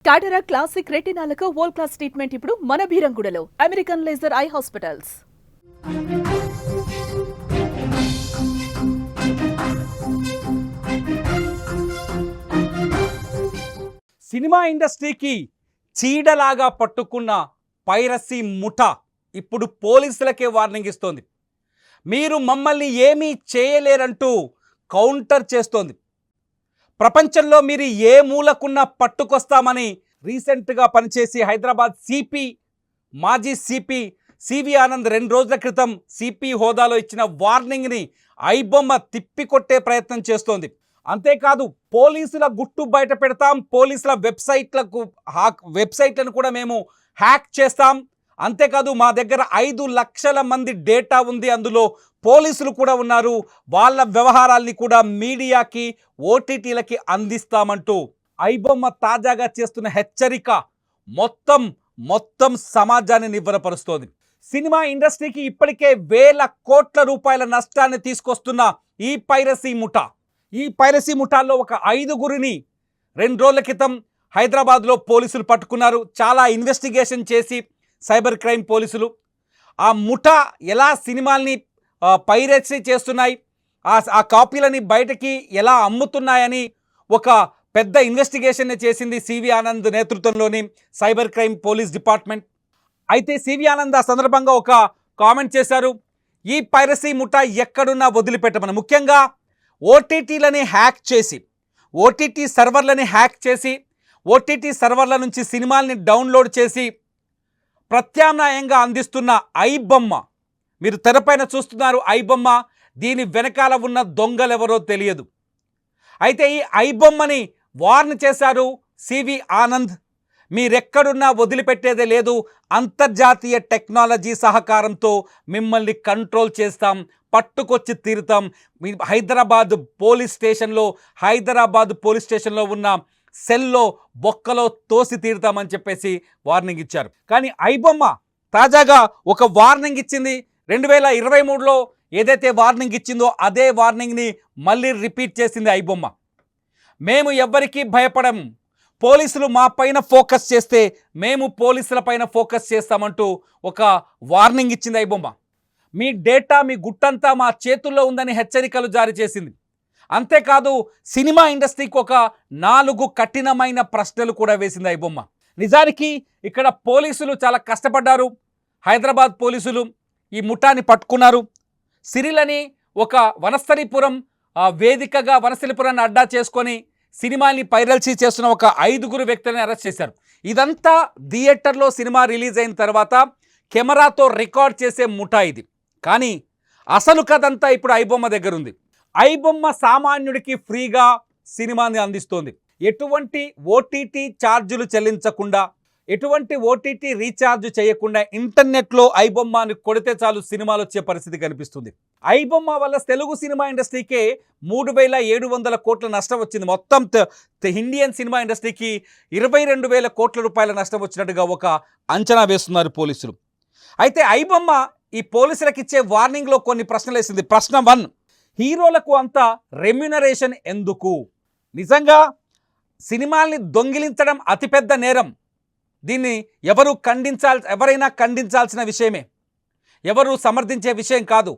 టాటరా classic రెటినాలకు world class treatment ఇప్పుడు మన భీరంగూడలో American laser eye hospitals. Cinema ఇండస్ట్రీకి చీడలాగా పట్టుకున్న పైరసీ ముఠా ఇప్పుడు పోలీసులకే వార్నింగ్ ఇస్తోంది. మీరు మమ్మల్ని ఏమీ చేయలేరంటూ కౌంటర్ చేస్తోంది. ప్రపంచంలో మీరు ఏ మూలకున్నా పట్టుకొస్తామని రీసెంట్గా పనిచేసి హైదరాబాద్ మాజీ సిపి సివి ఆనంద్ 2 రోజుల క్రితం సిపి హోదాలో ఇచ్చిన వార్నింగ్ని ఐబొమ్మ తిప్పికొట్టే ప్రయత్నం చేస్తోంది. అంతేకాదు పోలీసుల గుట్టు బయట పెడతాం, పోలీసుల వెబ్సైట్లను కూడా మేము హ్యాక్ చేస్తాం, అంతేకాదు మా దగ్గర 5 లక్షల మంది డేటా ఉంది, అందులో పోలీసులు కూడా ఉన్నారు, వాళ్ళ వ్యవహారాల్ని కూడా మీడియాకి ఓటీటీలకి అందిస్తామంటూ ఐబొమ్మ తాజాగా చేస్తున్న హెచ్చరిక మొత్తం సమాజాన్ని నివ్వెరపరుస్తోంది. సినిమా ఇండస్ట్రీకి ఇప్పటికే వేల కోట్ల రూపాయల నష్టాన్ని తీసుకొస్తున్న ఈ పైరసీ ముఠాల్లో ఒక 5గురిని 2 రోజుల క్రితం హైదరాబాద్లో పోలీసులు పట్టుకున్నారు. చాలా ఇన్వెస్టిగేషన్ చేసి సైబర్ క్రైమ్ పోలీసులు ఆ ముఠా ఎలా సినిమాల్ని పైరసీ చేస్తున్నాయి, ఆ కాపీలని బయటకి ఎలా అమ్ముతున్నాయని ఒక పెద్ద ఇన్వెస్టిగేషన్ చేసింది సివి ఆనంద్ నేతృత్వంలోని సైబర్ క్రైమ్ పోలీస్ డిపార్ట్మెంట్. అయితే సివి ఆనంద్ ఆ సందర్భంగా ఒక కామెంట్ చేశారు. ఈ పైరసీ ముఠా ఎక్కడున్నా వదిలిపెట్టమని, ముఖ్యంగా ఓటీటీలని హ్యాక్ చేసి ఓటీటీ సర్వర్ల నుంచి సినిమాల్ని డౌన్లోడ్ చేసి ప్రత్యామ్నాయంగా అందిస్తున్న ఐబొమ్మ, మీరు తెరపైన చూస్తున్నారు ఐబొమ్మ, దీని వెనకాల ఉన్న దొంగలెవరో తెలియదు. అయితే ఈ ఐబొమ్మని వార్న్ చేశారు సివి ఆనంద్, మీరెక్కడున్నా వదిలిపెట్టేదే లేదు, అంతర్జాతీయ టెక్నాలజీ సహకారంతో మిమ్మల్ని కంట్రోల్ చేస్తాం, పట్టుకొచ్చి తీరుతాం, హైదరాబాద్ పోలీస్ స్టేషన్లో ఉన్న సెల్లో బొక్కలో తోసి తీరుతామని చెప్పేసి వార్నింగ్ ఇచ్చారు. కానీ ఐబొమ్మ తాజాగా ఒక వార్నింగ్ ఇచ్చింది. 2023లో ఏదైతే వార్నింగ్ ఇచ్చిందో అదే వార్నింగ్ని మళ్ళీ రిపీట్ చేసింది ఐబొమ్మ. మేము ఎవ్వరికీ భయపడం, పోలీసులు మా పైన ఫోకస్ చేస్తే మేము పోలీసుల పైన ఫోకస్ చేస్తామంటూ ఒక వార్నింగ్ ఇచ్చింది ఐబొమ్మ. మీ డేటా, మీ గుట్టంతా మా చేతుల్లో ఉందని హెచ్చరికలు జారీ చేసింది. అంతేకాదు సినిమా ఇండస్ట్రీకి ఒక 4 కఠినమైన ప్రశ్నలు కూడా వేసింది ఐబొమ్మ. నిజానికి ఇక్కడ పోలీసులు చాలా కష్టపడ్డారు. హైదరాబాద్ పోలీసులు ఈ ముఠాని పట్టుకున్నారు. సిరిలని ఒక వనస్థలిపురం వేదికగా వనస్థలిపురాన్ని అడ్డా చేసుకొని సినిమాని పైరసీ చేస్తున్న ఒక 5గురు వ్యక్తులని అరెస్ట్ చేశారు. ఇదంతా థియేటర్లో సినిమా రిలీజ్ అయిన తర్వాత కెమెరాతో రికార్డ్ చేసే ముఠా ఇది. కానీ అసలు కథంతా ఇప్పుడు ఐబొమ్మ దగ్గర ఉంది. ఐబొమ్మ సామాన్యుడికి ఫ్రీగా సినిమాని అందిస్తోంది. ఎటువంటి ఓటీటీ ఛార్జీలు చెల్లించకుండా, ఎటువంటి ఓటీటీ రీఛార్జ్ చేయకుండా ఇంటర్నెట్లో ఐబొమ్మని కొడితే చాలు సినిమాలు వచ్చే పరిస్థితి కనిపిస్తుంది. ఐబొమ్మ వల్ల తెలుగు సినిమా ఇండస్ట్రీకే 3,700 కోట్ల నష్టం వచ్చింది. మొత్తం ఇండియన్ సినిమా ఇండస్ట్రీకి 22,000 కోట్ల రూపాయల నష్టం వచ్చినట్టుగా ఒక అంచనా వేస్తున్నారు పోలీసులు. అయితే ఐబొమ్మ ఈ పోలీసులకు ఇచ్చే వార్నింగ్లో కొన్ని ప్రశ్నలు వేసింది. ప్రశ్న 1, హీరోలకు అంత రెమ్యునరేషన్ ఎందుకు? నిజంగా సినిమాల్ని దొంగిలించడం అతిపెద్ద నేరం. దీన్ని ఎవరైనా ఖండించాల్సిన విషయమే, ఎవరు సమర్థించే విషయం కాదు.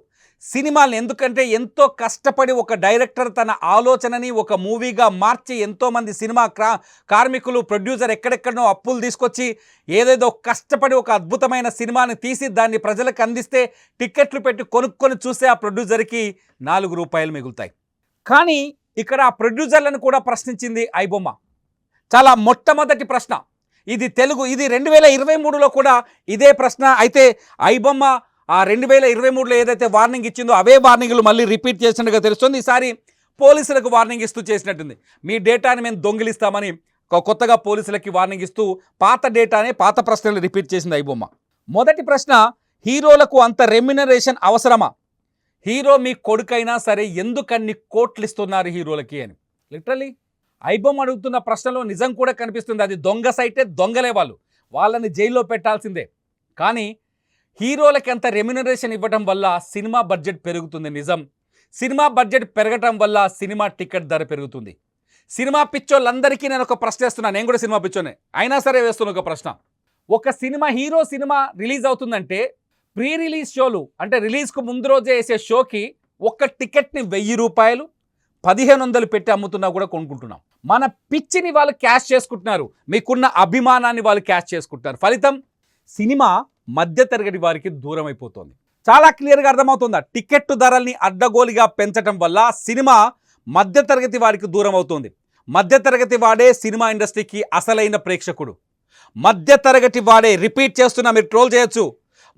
సినిమాల్ని ఎందుకంటే ఎంతో కష్టపడి ఒక డైరెక్టర్ తన ఆలోచనని ఒక మూవీగా మార్చి ఎంతోమంది సినిమా కార్మికులు, ప్రొడ్యూసర్ ఎక్కడెక్కడనో అప్పులు తీసుకొచ్చి ఏదేదో కష్టపడి ఒక అద్భుతమైన సినిమాని తీసి దాన్ని ప్రజలకు అందిస్తే టిక్కెట్లు పెట్టి కొనుక్కొని చూస్తే ఆ ప్రొడ్యూసర్కి 4 రూపాయలు మిగులుతాయి. కానీ ఇక్కడ ఆ ప్రొడ్యూసర్లను కూడా ప్రశ్నించింది ఐబొమ్మ. చాలా మొట్టమొదటి ప్రశ్న ఇది. 2023లో కూడా ఇదే ప్రశ్న. అయితే ఐబొమ్మ ఆ 2023లో ఏదైతే వార్నింగ్ ఇచ్చిందో అవే వార్నింగ్లు మళ్ళీ రిపీట్ చేసినట్టుగా తెలుస్తుంది. ఈసారి పోలీసులకు వార్నింగ్ ఇస్తూ చేసినట్టుంది. మీ డేటాని మేము దొంగిలిస్తామని కొత్తగా పోలీసులకి వార్నింగ్ ఇస్తూ పాత ప్రశ్నలు రిపీట్ చేసింది ఐబొమ్మ. మొదటి ప్రశ్న, హీరోలకు అంత రెమ్యునరేషన్ అవసరమా? హీరో మీ కొడుకైనా సరే ఎందుకన్ని కోట్లు ఇస్తున్నారు హీరోలకి అని లిటరలీ ఐబొమ్మ అడుగుతున్న ప్రశ్నలో నిజం కూడా కనిపిస్తుంది. అది దొంగ సైటే, దొంగలే వాళ్ళని జైల్లో పెట్టాల్సిందే. కానీ హీరోలకి అంత రెమ్యునరేషన్ ఇవ్వడం వల్ల సినిమా బడ్జెట్ పెరుగుతుంది నిజం. సినిమా బడ్జెట్ పెరగటం వల్ల సినిమా టికెట్ ధర పెరుగుతుంది. సినిమా పిచ్చోళ్ళందరికీ నేను ఒక ప్రశ్న వేస్తున్నాను, నేను కూడా సినిమా పిచ్చోనే అయినా సరే వేస్తున్న ఒక ప్రశ్న. ఒక సినిమా హీరో సినిమా రిలీజ్ అవుతుందంటే ప్రీ రిలీజ్ షోలు అంటే రిలీజ్కు ముందు రోజే వేసే షోకి ఒక్క టికెట్ని 1000 రూపాయలు 1500 పెట్టి అమ్ముతున్నా కూడా కొనుక్కుంటున్నాం. మన పిచ్చిని వాళ్ళు క్యాష్ చేసుకుంటున్నారు, మీకున్న అభిమానాన్ని వాళ్ళు క్యాష్ చేసుకుంటున్నారు. ఫలితం సినిమా మధ్యతరగతి వారికి దూరం అయిపోతుంది. చాలా క్లియర్గా అర్థమవుతుందా? టికెట్ ధరల్ని అడ్డగోలుగా పెంచడం వల్ల సినిమా మధ్యతరగతి వారికి దూరం అవుతుంది. మధ్యతరగతి వాడే సినిమా ఇండస్ట్రీకి అసలైన ప్రేక్షకుడు. మధ్యతరగతి వాడే, రిపీట్ చేస్తున్నా, మీరు ట్రోల్ చేయొచ్చు,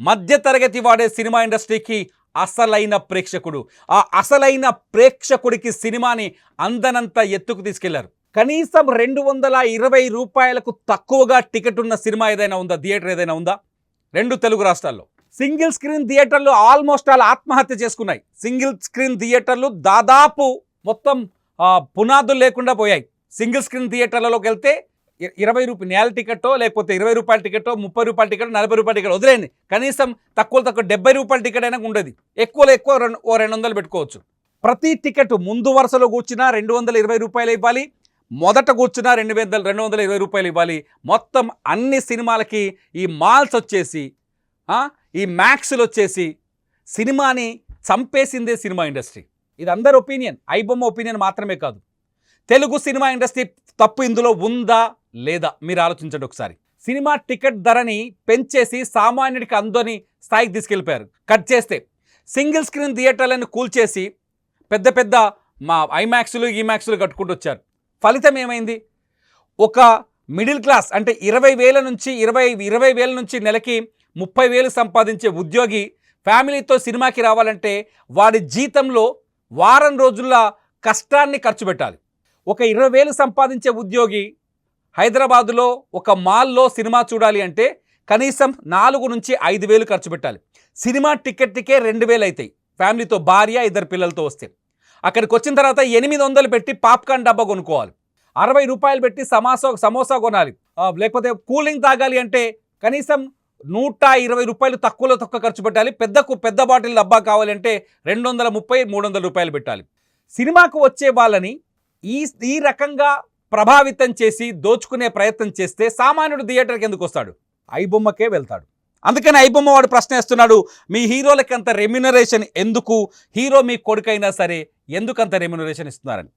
మధ్యతరగతి వాడే సినిమా ఇండస్ట్రీకి అసలైన ప్రేక్షకుడు. ఆ అసలైన ప్రేక్షకుడికి సినిమాని అందనంత ఎత్తుకు తీసుకెళ్లారు. కనీసం 220 రూపాయలకు తక్కువగా టికెట్ ఉన్న సినిమా ఏదైనా ఉందా? థియేటర్ ఏదైనా ఉందా? 2 తెలుగు రాష్ట్రాల్లో సింగిల్ స్క్రీన్ థియేటర్లు ఆల్మోస్ట్ ఆల్ ఆత్మహత్య చేసుకున్నాయి. సింగిల్ స్క్రీన్ థియేటర్లు దాదాపు మొత్తం పునాదులు లేకుండా పోయాయి. సింగిల్ స్క్రీన్ థియేటర్లలోకి వెళ్తే 20 రూపాయల నేల టికెట్టో, లేకపోతే 20 రూపాయల టికెట్టో, 30 రూపాయల టికెట్, 40 రూపాయల టికెట్ వదిలేండి, కనీసం తక్కువ 70 రూపాయల టికెట్ అయినా ఉండేది. ఎక్కువలో ఎక్కువ 200 పెట్టుకోవచ్చు. ప్రతి టికెట్ ముందు వరుసలో కూర్చున్నా 220 రూపాయలు ఇవ్వాలి, మొదట కూర్చున్నా 220 రూపాయలు ఇవ్వాలి. మొత్తం అన్ని సినిమాలకి ఈ మాల్స్ వచ్చేసి, ఈ మ్యాక్స్లు వచ్చేసి సినిమాని చంపేసిందే సినిమా ఇండస్ట్రీ. ఇది అందరి ఒపీనియన్, ఐబొమ్మ ఒపీనియన్ మాత్రమే కాదు. తెలుగు సినిమా ఇండస్ట్రీ తప్పు ఇందులో ఉందా లేదా మీరు ఆలోచించండి ఒకసారి. సినిమా టికెట్ ధరని పెంచేసి సామాన్యుడికి అందని స్థాయికి తీసుకెళ్ళిపోయారు. కట్ చేస్తే సింగిల్ స్క్రీన్ థియేటర్లను కూల్చేసి పెద్ద పెద్ద ఐమాక్స్లు ఈమాక్స్లు కట్టుకుంటూ వచ్చారు. ఫలితం ఏమైంది? ఒక మిడిల్ క్లాస్ అంటే 20,000 నుంచి నెలకి 30,000 సంపాదించే ఉద్యోగి ఫ్యామిలీతో సినిమాకి రావాలంటే వాడి జీతంలో వారం రోజుల కష్టాన్ని ఖర్చు పెట్టాలి. ఒక 20,000 సంపాదించే ఉద్యోగి హైదరాబాదులో ఒక మాల్లో సినిమా చూడాలి అంటే కనీసం 4 నుంచి 5,000 ఖర్చు పెట్టాలి. సినిమా టికెట్కే 2,000 అవుతాయి ఫ్యామిలీతో, భార్య 2 పిల్లలతో వస్తే. అక్కడికి వచ్చిన తర్వాత 800 పెట్టి పాప్కార్న్ డబ్బా కొనుక్కోవాలి, 60 రూపాయలు పెట్టి సమోసా కొనాలి, లేకపోతే కూలింగ్ తాగాలి అంటే కనీసం 120 రూపాయలు తక్కువలో తక్కువ ఖర్చు పెట్టాలి. పెద్ద బాటిల్ డబ్బా కావాలంటే 230-300 రూపాయలు పెట్టాలి. సినిమాకు వచ్చే వాళ్ళని ఈ రకంగా ప్రభావితం చేసి దోచుకునే ప్రయత్నం చేస్తే సామాన్యుడు థియేటర్కి ఎందుకు వస్తాడు? ఐబొమ్మకే వెళ్తాడు. అందుకని ఐబొమ్మ వాడు ప్రశ్న వేస్తున్నాడు, మీ హీరోలకి అంత రెమ్యునరేషన్ ఎందుకు? హీరో మీ కొడుకైనా సరే ఎందుకు అంత రెమ్యునరేషన్ ఇస్తున్నారని.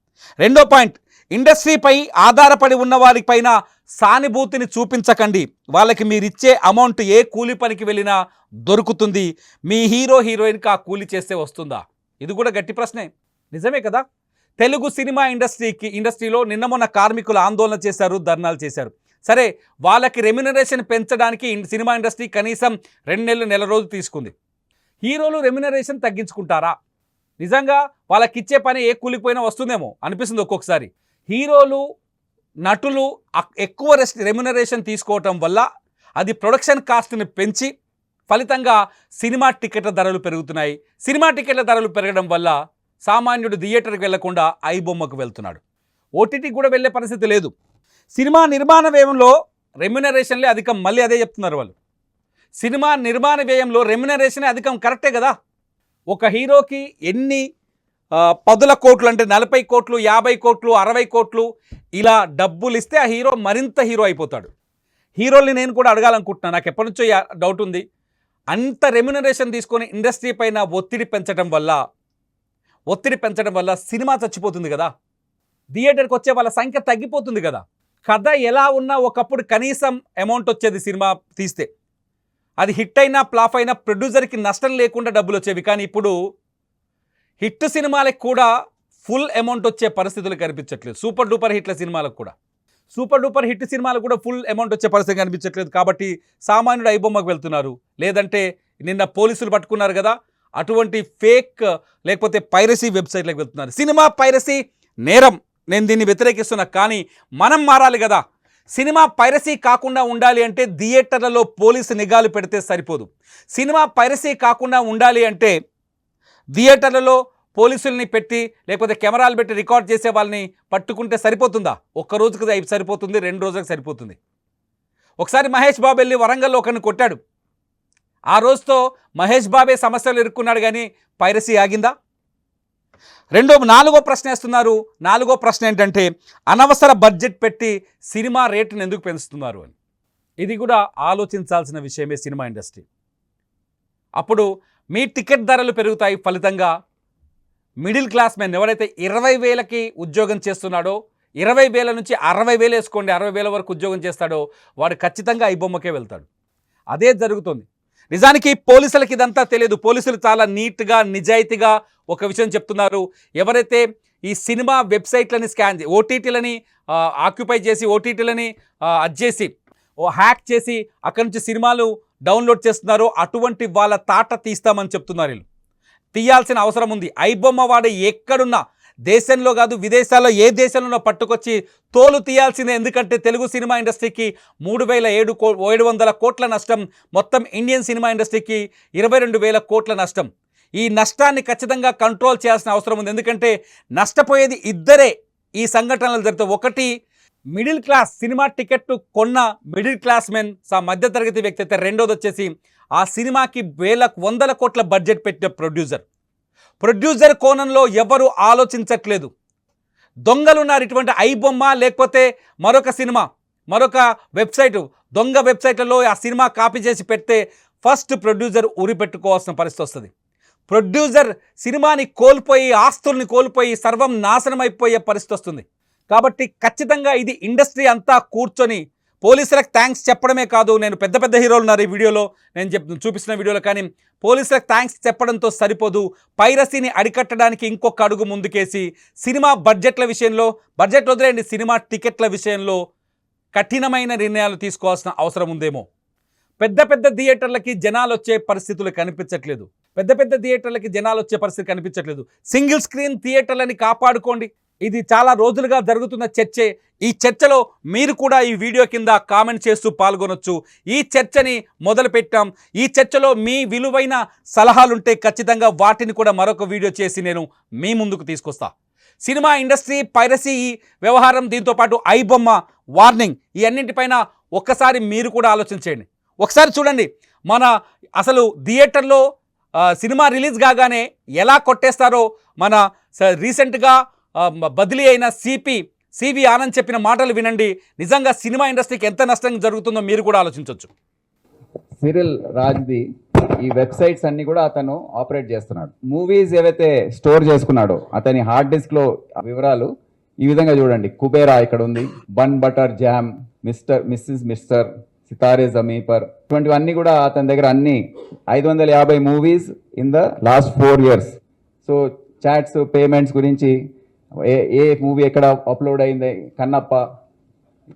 రెండో పాయింట్, ఇండస్ట్రీపై ఆధారపడి ఉన్న వారిపైన సానుభూతిని చూపించకండి. వాళ్ళకి మీరిచ్చే అమౌంట్ ఏ కూలి పనికి వెళ్ళినా దొరుకుతుంది. మీ హీరోయిన్కి ఆ కూలి చేస్తే వస్తుందా? ఇది కూడా గట్టి ప్రశ్నే, నిజమే కదా. తెలుగు సినిమా ఇండస్ట్రీలో నిన్న మొన్న కార్మికులు ఆందోళన చేశారు, ధర్నాలు చేశారు. సరే, వాళ్ళకి రెమ్యునరేషన్ పెంచడానికి సినిమా ఇండస్ట్రీ కనీసం 2 నెల రోజులు తీసుకుంది. హీరోలు రెమ్యునరేషన్ తగ్గించుకుంటారా? నిజంగా వాళ్ళకి ఇచ్చే పని ఏ కూలిపోయినా వస్తుందేమో అనిపిస్తుంది ఒక్కొక్కసారి. హీరోలు, నటులు ఎక్కువ రెమ్యునరేషన్ తీసుకోవటం వల్ల అది ప్రొడక్షన్ కాస్ట్ని పెంచి ఫలితంగా సినిమా టికెట్ల ధరలు పెరుగుతున్నాయి. సినిమా టికెట్ల ధరలు పెరగడం వల్ల సామాన్యుడు థియేటర్కి వెళ్లకుండా ఐబొమ్మకు వెళ్తున్నాడు. ఓటీటీకి కూడా వెళ్ళే పరిస్థితి లేదు. సినిమా నిర్మాణ వ్యయంలో రెమ్యునరేషన్లే అధికం. మళ్ళీ అదే చెప్తున్నారు వాళ్ళు. సినిమా నిర్మాణ వ్యయంలో రెమ్యునరేషనే అధికం, కరెక్టే కదా. ఒక హీరోకి ఎన్ని 10 కోట్లు అంటే 40 కోట్లు, 50 కోట్లు, 60 కోట్లు ఇలా డబ్బులు ఇస్తే ఆ హీరో మరింత హీరో అయిపోతాడు. హీరోల్ని నేను కూడా అడగాలనుకుంటున్నాను, నాకు ఎప్పటి నుంచో డౌట్ ఉంది. అంత రెమ్యునరేషన్ తీసుకొని ఇండస్ట్రీ పైన ఒత్తిడి పెంచడం వల్ల సినిమా చచ్చిపోతుంది కదా. థియేటర్కి వచ్చే వాళ్ళ సంఖ్య తగ్గిపోతుంది కదా. కథ ఎలా ఉన్నా ఒకప్పుడు కనీసం అమౌంట్ వచ్చేది సినిమా తీస్తే. అది హిట్ అయినా ఫ్లాప్ అయినా ప్రొడ్యూసర్కి నష్టం లేకుండా డబ్బులు వచ్చేవి. కానీ ఇప్పుడు హిట్ సినిమాలకు కూడా ఫుల్ అమౌంట్ వచ్చే పరిస్థితులు కనిపించట్లేదు. సూపర్ డూపర్ హిట్ సినిమాలకు కూడా ఫుల్ అమౌంట్ వచ్చే పరిస్థితి కనిపించట్లేదు. కాబట్టి సామాన్యుడు ఐబొమ్మకు వెళ్తున్నారు. లేదంటే నిన్న పోలీసులు పట్టుకున్నారు కదా, అటువంటి ఫేక్ లేకపోతే పైరసీ వెబ్సైట్లకు వెళ్తున్నారు. సినిమా పైరసీ నేరం, నేను దీన్ని వ్యతిరేకిస్తున్నా. కానీ మనం మారాలి కదా. సినిమా పైరసీ కాకుండా ఉండాలి అంటే థియేటర్లలో పోలీసు నిఘాలు పెడితే సరిపోదు. సినిమా పైరసీ కాకుండా ఉండాలి అంటే థియేటర్లలో పోలీసుల్ని పెట్టి లేకపోతే కెమెరాలు పెట్టి రికార్డ్ చేసే వాళ్ళని పట్టుకుంటే సరిపోతుందా? ఒక్క రోజుకి సరిపోతుంది, 2 రోజులకు సరిపోతుంది. ఒకసారి మహేష్ బాబు వెళ్ళి వరంగల్లో ఒకరిని కొట్టాడు. ఆ రోజుతో మహేష్ బాబే సమస్యలు ఇరుక్కున్నాడు, కానీ పైరసీ ఆగిందా? నాలుగో ప్రశ్న వేస్తున్నారు. నాలుగో ప్రశ్న ఏంటంటే అనవసర బడ్జెట్ పెట్టి సినిమా రేటును ఎందుకు పెంచుతున్నారు అని. ఇది కూడా ఆలోచించాల్సిన విషయమే సినిమా ఇండస్ట్రీ. అప్పుడు మీ టికెట్ ధరలు పెరుగుతాయి. ఫలితంగా మిడిల్ క్లాస్ మెన్ ఎవరైతే 20,000కి ఉద్యోగం చేస్తున్నాడో, 20,000 నుంచి 60,000 వేసుకోండి, 60,000 వరకు ఉద్యోగం చేస్తాడో వాడు ఖచ్చితంగా ఐబొమ్మకే వెళ్తాడు. అదే జరుగుతుంది. నిజానికి పోలీసులకి ఇదంతా తెలియదు. పోలీసులు చాలా నీట్గా నిజాయితీగా ఒక విషయం చెప్తున్నారు. ఎవరైతే ఈ సినిమా వెబ్సైట్లని స్కాన్ ఓటీటీలని ఆక్యుపై చేసి ఓటీటీలని అడ్చేసి హ్యాక్ చేసి అక్కడి నుంచి సినిమాలు డౌన్లోడ్ చేస్తున్నారో అటువంటి వాళ్ళ తాట తీస్తామని చెప్తున్నారు. వీళ్ళు తీయాల్సిన అవసరం ఉంది. ఐబొమ్మ వాడు ఎక్కడున్నా, దేశంలో కాదు విదేశాల్లో ఏ దేశంలో పట్టుకొచ్చి తోలు తీయాల్సిందే. ఎందుకంటే తెలుగు సినిమా ఇండస్ట్రీకి 3,700 కోట్ల నష్టం, మొత్తం ఇండియన్ సినిమా ఇండస్ట్రీకి 22,000 కోట్ల నష్టం. ఈ నష్టాన్ని ఖచ్చితంగా కంట్రోల్ చేయాల్సిన అవసరం ఉంది. ఎందుకంటే నష్టపోయేది ఇద్దరే ఈ సంఘటనలు జరిగితే. ఒకటి మిడిల్ క్లాస్ సినిమా టికెట్ కొన్న మిడిల్ క్లాస్ మెన్, మధ్యతరగతి వ్యక్తి అయితే. రెండోది వచ్చేసి ఆ సినిమాకి 100 కోట్ల బడ్జెట్ పెట్టిన ప్రొడ్యూసర్ కోణంలో ఎవరు ఆలోచించట్లేదు. దొంగలున్నారు. ఇటువంటి ఐబొమ్మ లేకపోతే మరొక సినిమా, మరొక వెబ్సైటు, దొంగ వెబ్సైట్లలో ఆ సినిమా కాపీ చేసి పెడితే ఫస్ట్ ప్రొడ్యూసర్ ఉరి పెట్టుకోవాల్సిన పరిస్థితి వస్తుంది. ప్రొడ్యూసర్ సినిమాని కోల్పోయి, ఆస్తుల్ని కోల్పోయి, సర్వం నాశనం అయిపోయే పరిస్థితి వస్తుంది. కాబట్టి ఖచ్చితంగా ఇది ఇండస్ట్రీ అంతా కూర్చొని పోలీసులకు థ్యాంక్స్ చెప్పడమే కాదు. నేను పెద్ద పెద్ద హీరోలు ఉన్నారు ఈ వీడియోలో, నేను చూపిస్తున్న వీడియోలో. కానీ పోలీసులకు థ్యాంక్స్ చెప్పడంతో సరిపోదు. పైరసీని అరికట్టడానికి ఇంకొక అడుగు ముందుకేసి సినిమా బడ్జెట్ల విషయంలో, బడ్జెట్ వదిలేండి, సినిమా టికెట్ల విషయంలో కఠినమైన నిర్ణయాలు తీసుకోవాల్సిన అవసరం ఉందేమో. పెద్ద పెద్ద థియేటర్లకి జనాలు వచ్చే పరిస్థితులు కనిపించట్లేదు. సింగిల్ స్క్రీన్ థియేటర్లని కాపాడుకోండి. ఇది చాలా రోజులుగా జరుగుతున్న చర్చే. ఈ చర్చలో మీరు కూడా ఈ వీడియో కింద కామెంట్ చేస్తూ పాల్గొనొచ్చు. ఈ చర్చని మొదలుపెట్టాం. ఈ చర్చలో మీ విలువైన సలహాలుంటే ఖచ్చితంగా వాటిని కూడా మరొక వీడియో చేసి నేను మీ ముందుకు తీసుకొస్తా. సినిమా ఇండస్ట్రీ, పైరసీ వ్యవహారం, దీంతోపాటు ఐబొమ్మ వార్నింగ్, ఈ అన్నింటిపైన ఒక్కసారి మీరు కూడా ఆలోచించేయండి. ఒకసారి చూడండి, మన అసలు థియేటర్లో సినిమా రిలీజ్ కాగానే ఎలా కొట్టేస్తారో మన రీసెంట్గా బదిలీ అయిన సివి ఆనంద్ చెప్పిన మాటలు వినండి. నిజంగా సినిమా ఇండస్ట్రీకి ఎంత నష్టం జరుగుతుందో మీరు కూడా ఆలోచించవచ్చు. సిరిల్ రాజ్ది ఈ వెబ్సైట్స్ అన్ని కూడా అతను ఆపరేట్ చేస్తున్నాడు. మూవీస్ ఏవైతే స్టోర్ చేసుకున్నాడో అతని హార్డ్ డిస్క్ లో వివరాలు ఈ విధంగా చూడండి. కుబేరా ఇక్కడ ఉంది, bun butter jam, mister Sitaare జమీపర్, ఇటువంటివన్నీ కూడా అతని దగ్గర అన్ని 550 movies in the last 4 years. So charts, payments గురించి ఏ మూవీ ఎక్కడ అప్లోడ్ అయింది, కన్నప్ప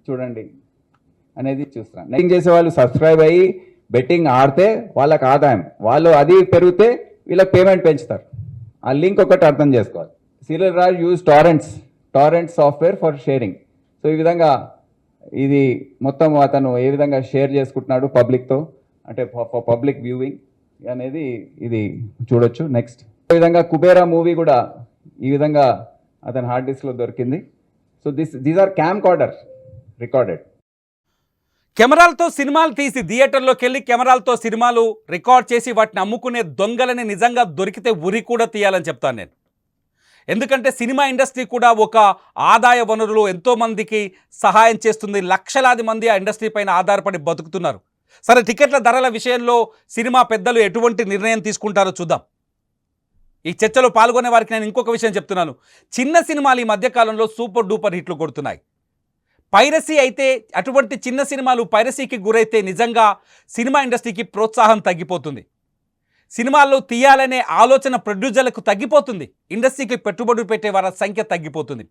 చూడండి అనేది చూస్తున్నాను. బెట్టింగ్ చేసే వాళ్ళు సబ్స్క్రైబ్ అయ్యి బెట్టింగ్ ఆడితే వాళ్ళకి ఆదాయం, వాళ్ళు అది పెరిగితే వీళ్ళకి పేమెంట్ పెంచుతారు. ఆ లింక్ ఒకటి అర్థం చేసుకోవాలి. Cyril Raj use torrent software for sharing. So ఈ విధంగా ఇది మొత్తం అతను ఏ విధంగా షేర్ చేసుకుంటున్నాడు పబ్లిక్తో, అంటే పబ్లిక్ వ్యూవింగ్ అనేది ఇది చూడొచ్చు. నెక్స్ట్ ఈ విధంగా కుబేరా మూవీ కూడా ఈ విధంగా అతని హార్డ్ డిస్క్లో దొరికింది. So these are camcorder recorded. కెమెరాలతో సినిమాలు తీసి థియేటర్లోకి వెళ్ళి కెమెరాలతో సినిమాలు రికార్డ్ చేసి వాటిని అమ్ముకునే దొంగలని నిజంగా దొరికితే ఉరి కూడా తీయాలని చెప్తాను నేను. ఎందుకంటే సినిమా ఇండస్ట్రీ కూడా ఒక ఆదాయ వనరులు, ఎంతోమందికి సహాయం చేస్తుంది. లక్షలాది మంది ఆ ఇండస్ట్రీ పైన ఆధారపడి బతుకుతున్నారు. సరే, టికెట్ల ధరల విషయంలో సినిమా పెద్దలు ఎటువంటి నిర్ణయం తీసుకుంటారో చూద్దాం. ఈ చర్చలో పాల్గొనే వారికి నేను ఇంకొక విషయం చెప్తున్నాను. చిన్న సినిమాలు ఈ మధ్యకాలంలో సూపర్ డూపర్ హిట్లు కొడుతున్నాయి. పైరసీ అయితే, అటువంటి చిన్న సినిమాలు పైరసీకి గురైతే నిజంగా సినిమా ఇండస్ట్రీకి ప్రోత్సాహం తగ్గిపోతుంది. సినిమాల్లో తీయాలనే ఆలోచన ప్రొడ్యూసర్లకు తగ్గిపోతుంది. ఇండస్ట్రీకి పెట్టుబడులు పెట్టే వారి సంఖ్య తగ్గిపోతుంది.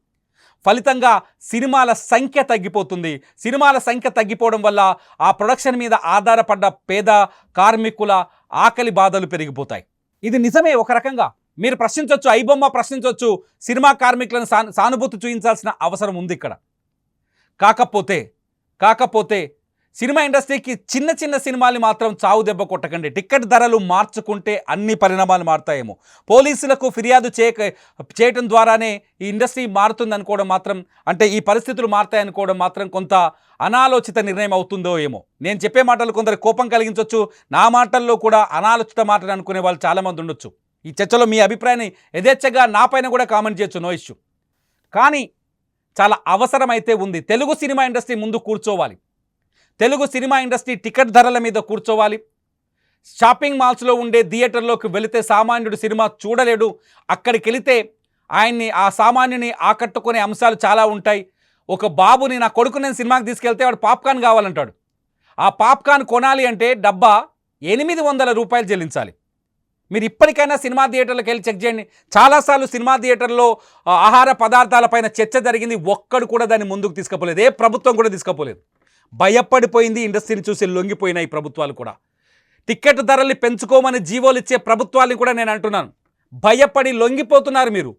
ఫలితంగా సినిమాల సంఖ్య తగ్గిపోతుంది. సినిమాల సంఖ్య తగ్గిపోవడం వల్ల ఆ ప్రొడక్షన్ మీద ఆధారపడ్డ పేద కార్మికుల ఆకలి బాధలు పెరిగిపోతాయి. ఇది నిజమే. ఒక రకంగా మీరు ప్రశ్నించవచ్చు, ఐబొమ్మ ప్రశ్నించవచ్చు, సినిమా కార్మికులను సానుభూతి చూపించాల్సిన అవసరం ఉంది ఇక్కడ. కాకపోతే సినిమా ఇండస్ట్రీకి చిన్న సినిమాలు మాత్రం చావు దెబ్బ కొట్టకండి. టికెట్ ధరలు మార్చుకుంటే అన్ని పరిణామాలు మారుతాయేమో. పోలీసులకు ఫిర్యాదు చేయటం ద్వారానే ఈ ఇండస్ట్రీ మారుతుంది అనుకోవడం మాత్రం, అంటే ఈ పరిస్థితులు మారుతాయి అనుకోవడం మాత్రం కొంత అనాలోచిత నిర్ణయం అవుతుందో ఏమో. నేను చెప్పే మాటలు కొందరు కోపం కలిగించవచ్చు. నా మాటల్లో కూడా అనాలోచిత మాటలు అనుకునే వాళ్ళు చాలామంది ఉండొచ్చు. ఈ చర్చలో మీ అభిప్రాయాన్ని యథేచ్ఛగా నా పైన కూడా కామెంట్ చేయొచ్చు, నో ఇష్యూ. కానీ చాలా అవసరమైతే ఉంది. తెలుగు సినిమా ఇండస్ట్రీ ముందు కూర్చోవాలి. తెలుగు సినిమా ఇండస్ట్రీ టికెట్ ధరల మీద కూర్చోవాలి. షాపింగ్ మాల్స్లో ఉండే థియేటర్లోకి వెళితే సామాన్యుడు సినిమా చూడలేడు. అక్కడికి వెళితే ఆ సామాన్యుని ఆకట్టుకునే అంశాలు చాలా ఉంటాయి. ఒక బాబుని, నా కొడుకు నేను సినిమాకి తీసుకెళ్తే వాడు పాప్కార్న్ కావాలంటాడు. ఆ పాప్కార్న్ కొనాలి అంటే డబ్బా 800 రూపాయలు చెల్లించాలి. మీరు ఇప్పటికైనా సినిమా థియేటర్లకు వెళ్ళి చెక్ చేయండి. చాలాసార్లు సినిమా థియేటర్లో ఆహార పదార్థాలపైన చర్చ జరిగింది. ఒక్కడు కూడా దాన్ని ముందుకు తీసుకుపోలేదు. ఏ ప్రభుత్వం కూడా తీసుకుపోలేదు. భయపడిపోయింది. ఇండస్ట్రీని చూసి లొంగిపోయినాయి ఈ ప్రభుత్వాలు కూడా. టికెట్ ధరల్ని పెంచుకోమని జీవోలు ఇచ్చే ప్రభుత్వాన్ని కూడా నేను అంటున్నాను. భయపడి లొంగిపోతున్నారు. మీరు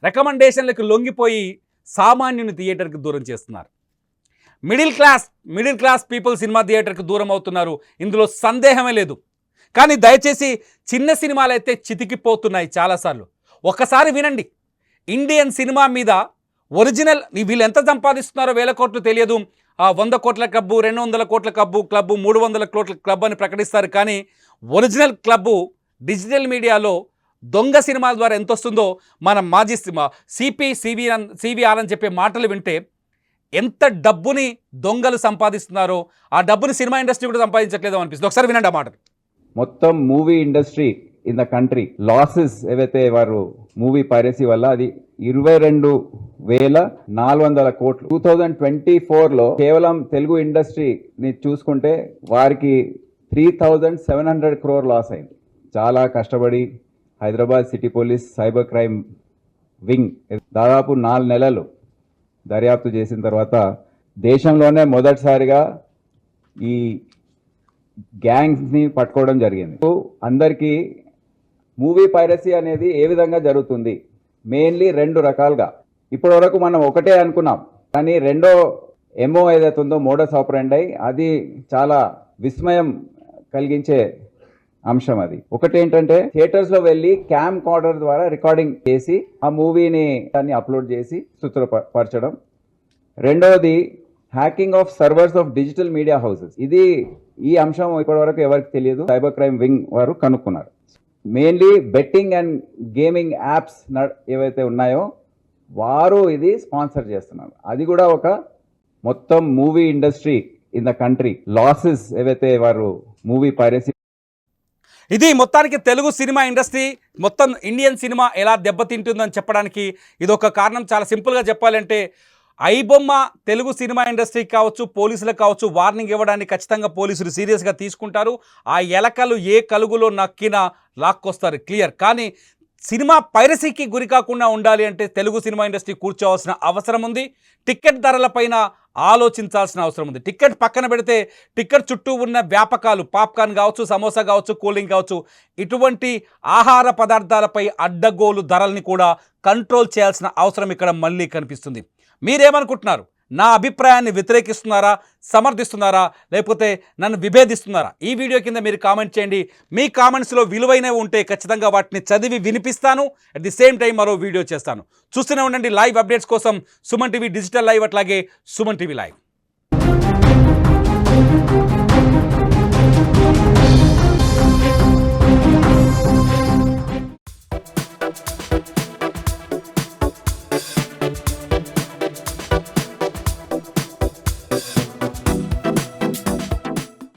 రికమెండేషన్లకు లొంగిపోయి సామాన్యుని థియేటర్కి దూరం చేస్తున్నారు. మిడిల్ క్లాస్ పీపుల్ సినిమా థియేటర్కి దూరం అవుతున్నారు. ఇందులో సందేహమే లేదు. కానీ దయచేసి చిన్న సినిమాలు అయితే చితికిపోతున్నాయి చాలాసార్లు. ఒక్కసారి వినండి. ఇండియన్ సినిమా మీద ఒరిజినల్ వీళ్ళు ఎంత సంపాదిస్తున్నారో 1000 కోట్లు తెలియదు. 100 కోట్ల క్లబ్బు, 200 కోట్ల క్లబ్బు, 300 కోట్ల క్లబ్ అని ప్రకటిస్తారు. కానీ ఒరిజినల్ క్లబ్బు డిజిటల్ మీడియాలో దొంగ సినిమాల ద్వారా ఎంత వస్తుందో మన మాజీ సివిఆర్ అని చెప్పే మాటలు వింటే ఎంత డబ్బుని దొంగలు సంపాదిస్తున్నారో ఆ డబ్బుని సినిమా ఇండస్ట్రీ కూడా సంపాదించట్లేదో అనిపిస్తుంది. ఒకసారి వినండి ఆ మాటలు. మొత్తం movie industry in the country losses ఏవైతే వారు మూవీ పైరసీ వల్ల అది 22,400 కోట్లు. 2024లో కేవలం తెలుగు ఇండస్ట్రీని చూసుకుంటే వారికి 3,700 crore లాస్ అయింది. చాలా కష్టపడి Hyderabad city police cyber crime wing దాదాపు 4 నెలలు దర్యాప్తు చేసిన తర్వాత దేశంలోనే మొదటిసారిగా ఈ గ్యాంగ్స్ని పట్టుకోవడం జరిగింది. అందరికీ మూవీ పైరసీ అనేది ఏ విధంగా జరుగుతుంది, మెయిన్లీ 2 రకాలుగా. ఇప్పటి వరకు మనం ఒకటే అనుకున్నాం, కానీ రెండో ఎంఓ ఏదైతే ఉందో మోడస్ ఆపరెండై, అది చాలా విస్మయం కలిగించే అంశం. అది ఒకటి ఏంటంటే థియేటర్స్ లో వెళ్ళి క్యామ్ కార్డర్ ద్వారా రికార్డింగ్ చేసి ఆ మూవీని దాన్ని అప్లోడ్ చేసి చిత్రపరచడం. రెండవది hacking of servers of digital media houses. ఈ అంశం ఇప్పటి వరకు ఎవరికి తెలియదు, సైబర్ క్రైమ్ వింగ్ వారు కనుక్కున్నారు. Mainly betting and gaming apps ఏవైతే ఉన్నాయో వారు ఇది స్పాన్సర్ చేస్తున్నారు. అది కూడా ఒక మొత్తం movie industry in the country losses ఏవైతే వారు మూవీ పైరసీ. ఇది మొత్తానికి తెలుగు సినిమా ఇండస్ట్రీ, మొత్తం ఇండియన్ సినిమా ఎలా దెబ్బతింటుందని చెప్పడానికి ఇదొక కారణం. చాలా సింపుల్గా చెప్పాలంటే ఐబొమ్మ తెలుగు సినిమా ఇండస్ట్రీకి కావచ్చు, పోలీసులకు కావచ్చు వార్నింగ్ ఇవ్వడానికి ఖచ్చితంగా పోలీసులు సీరియస్గా తీసుకుంటారు. ఆ ఎలకలు ఏ కలుగులో నక్కినా లాక్కొస్తారు, క్లియర్. కానీ సినిమా పైరసీకి గురి కాకుండా ఉండాలి అంటే తెలుగు సినిమా ఇండస్ట్రీ కూర్చోవాల్సిన అవసరం ఉంది. టికెట్ ధరలపైన ఆలోచించాల్సిన అవసరం ఉంది. టికెట్ పక్కన పెడితే టికెట్ చుట్టూ ఉన్న వ్యాపకాలు, పాప్కార్న్ కావచ్చు, సమోసా కావచ్చు, కూల్ డ్రింక్ కావచ్చు, ఇటువంటి ఆహార పదార్థాలపై అడ్డగోలు ధరల్ని కూడా కంట్రోల్ చేయాల్సిన అవసరం ఇక్కడ మళ్ళీ కనిపిస్తుంది. మీరేమనుకుంటున్నారు? నా అభిప్రాయాన్ని వ్యతిరేకిస్తున్నారా, సమర్థిస్తున్నారా, లేకపోతే నన్ను విభేదిస్తున్నారా? ఈ వీడియో కింద మీరు కామెంట్ చేయండి. మీ కామెంట్స్లో విలువైనవి ఉంటే ఖచ్చితంగా వాటిని చదివి వినిపిస్తాను. అట్ ది సేమ్ టైం మరో వీడియో చేస్తాను. చూస్తూనే ఉండండి లైవ్ అప్డేట్స్ కోసం సుమన్ టీవీ డిజిటల్ లైవ్, అట్లాగే సుమన్ టీవీ లైవ్.